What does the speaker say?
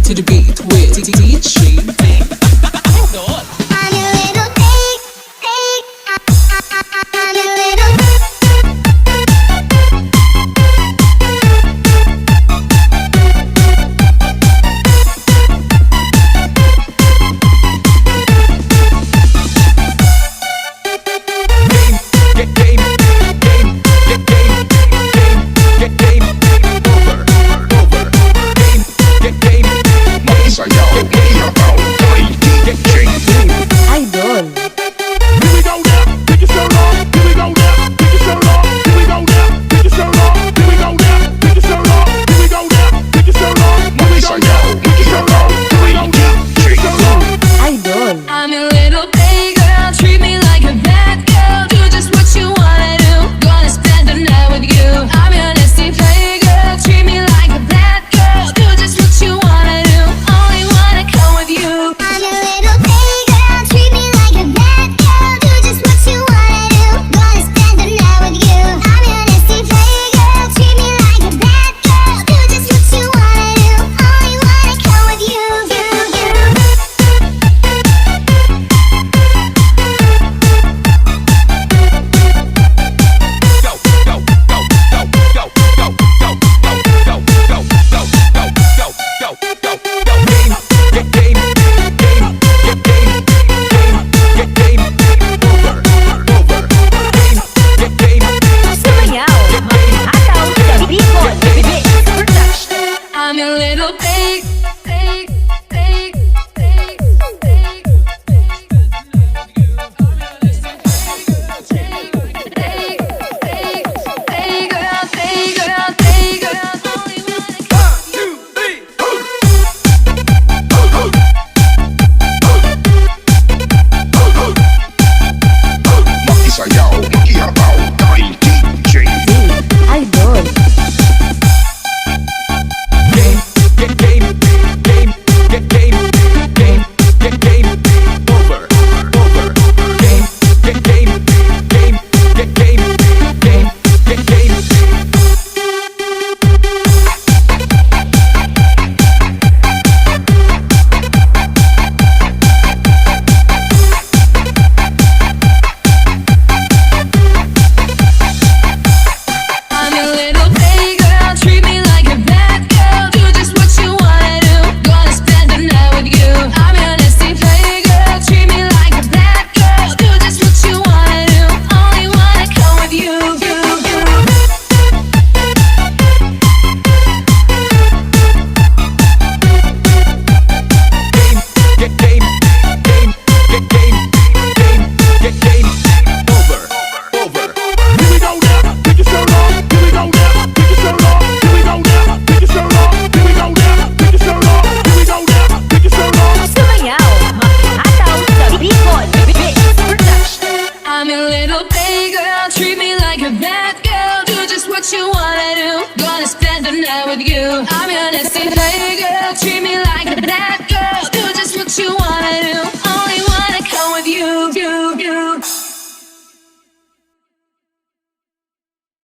to the beat with DJ BicoL. I'm your little pig, pig. I'm your little. I'm your little playgirl, treat me like a bad girl. Do just what you wanna do, gonna spend the night with you. I'm your nasty playgirl, treat me like a bad girl. Do just what you wanna do, only wanna come with you. I'm your little playgirl, treat me like a bad girl. Do just what you wanna do, gonna spend the night with you. I'm your nasty playgirl, treat me like a bad girl. Do just what you wanna do, only wanna come with you. I'm your little pig, pig, pig, pig, I'm your little playgirl, treat me like a bad girl. Do just what you wanna do, gonna spend the night with you. I'm your nasty playgirl, treat me like a bad girl.